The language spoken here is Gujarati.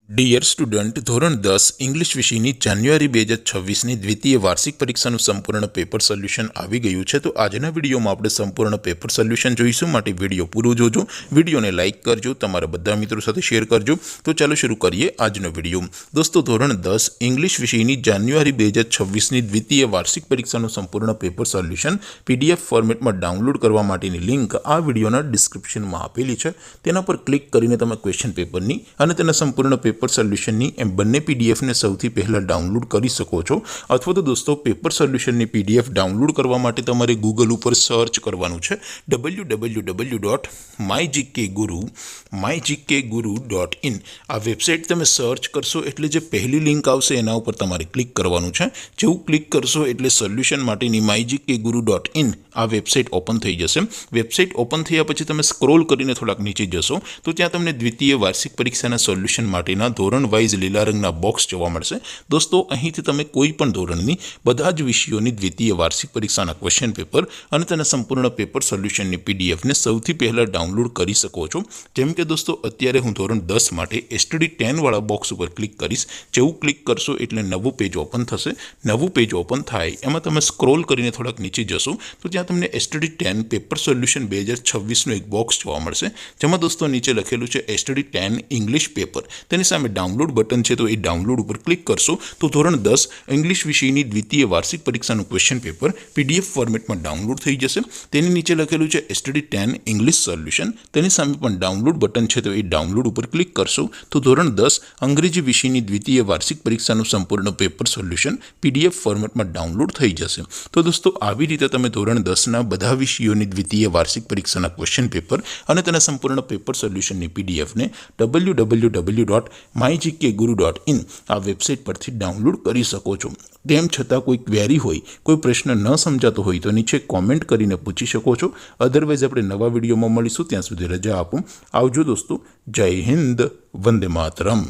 ડિયર સ્ટુડન્ટ, ધોરણ 10 ઇંગ્લિશ વિષયની જાન્યુઆરી 2026ની દ્વિતીય વાર્ષિક પરીક્ષાનું સંપૂર્ણ પેપર સોલ્યુશન આવી ગયું છે। તો આજના વિડીયોમાં આપણે સંપૂર્ણ પેપર સોલ્યુશન જોઈશું, માટે વિડીયો પૂરો જોજો, વિડીયોને લાઇક કરજો, તમારા બધા મિત્રો સાથે શેર કરજો। તો ચાલો શરૂ કરીએ આજનો વિડીયો। દોસ્તો, ધોરણ 10 ઇંગ્લિશ વિષયની જાન્યુઆરી 2026ની દ્વિતીય વાર્ષિક પરીક્ષાનું સંપૂર્ણ પેપર સોલ્યુશન PDF ફોર્મેટમાં ડાઉનલોડ કરવા માટેની લિંક આ વિડીયોના ડિસ્ક્રિપ્શનમાં આપેલી છે। તેના પર ક્લિક કરીને તમે ક્વેશ્ચન પેપરની અને તેના સંપૂર્ણ પેપર સોલ્યુશનની એમ બંને પીડીએફને સૌથી પહેલાં ડાઉનલોડ કરી શકો છો। અથવા તો દોસ્તો, પેપર સોલ્યુશનની પીડીએફ ડાઉનલોડ કરવા માટે તમારે ગૂગલ ઉપર સર્ચ કરવાનું છે www.mygkguru.in। આ વેબસાઇટ તમે સર્ચ કરશો એટલે જે પહેલી લિંક આવશે એના ઉપર તમારે ક્લિક કરવાનું છે। જેવું ક્લિક કરશો એટલે સોલ્યુશન માટેની mygkguru.in આ વેબસાઇટ ઓપન થઈ જશે। વેબસાઇટ ઓપન થયા પછી તમે સ્ક્રોલ કરીને થોડાક નીચે જશો તો ત્યાં તમને દ્વિતીય વાર્ષિક પરીક્ષાના સોલ્યુશન માટેના ધોરણ વાઇઝ લીલા રંગના બોક્સ જોવા મળશે। દોસ્તો, અહીંથી તમે કોઈ પણ ધોરણની બધા જ વિષયોની દ્વિતીય વાર્ષિક પરીક્ષાના ક્વેશ્ચન પેપર અને તેના સંપૂર્ણ પેપર સોલ્યુશનની પીડીએફને સૌથી પહેલાં ડાઉનલોડ કરી શકો છો। જેમ કે દોસ્તો, અત્યારે હું ધોરણ 10 માટે STD 10 વાળા બોક્સ ઉપર ક્લિક કરીશ। જેવું ક્લિક કરશો એટલે નવું પેજ ઓપન થશે। નવું પેજ ઓપન થાય એમાં તમે સ્ક્રોલ કરીને થોડાક નીચે જશો તો ત્યાં તમને STD 10 પેપર સોલ્યુશન 2026નું એક બોક્સ જોવા મળશે, જેમાં દોસ્તો નીચે લખેલું છે STD 10 ઇંગ્લિશ પેપર। તેની સામે ડાઉનલોડ બટન છે, તો એ ડાઉનલોડ ઉપર ક્લિક કરશો તો ધોરણ 10 ઇંગ્લિશ વિષયની દ્વિતીય વાર્ષિક પરીક્ષાનું ક્વેશ્ચન પેપર PDF ફોર્મેટમાં ડાઉનલોડ થઈ જશે। તેની નીચે લખેલું છે STD 10 ઇંગ્લિશ સોલ્યુશન, તેની સામે પણ ડાઉનલોડ બટન છે, તો એ ડાઉનલોડ ઉપર ક્લિક કરશો તો ધોરણ 10 અંગ્રેજી વિષયની દ્વિતીય વાર્ષિક પરીક્ષાનું સંપૂર્ણ પેપર સોલ્યુશન PDF ફોર્મેટમાં ડાઉનલોડ થઈ જશે। તો દોસ્તો, આવી રીતે તમે ધોરણ 10ના બધા વિષયોની દ્વિતીય વાર્ષિક પરીક્ષાના ક્વેશ્ચન પેપર અને તેના સંપૂર્ણ પેપર સોલ્યુશનની પીડીએફને www.mygkguru.in આ વેબસાઇટ પરથી ડાઉનલોડ કરી શકો છો। તેમ છતાં કોઈ ક્વેરી હોય, કોઈ પ્રશ્ન ન સમજાતો હોય તો નીચે કોમેન્ટ કરીને પૂછી શકો છો। અધરવાઇઝ આપણે નવા વિડીયોમાં મળીશું, ત્યાં સુધી રજા આપો। આવજો દોસ્તો, જય હિન્દ, વંદે માતરમ।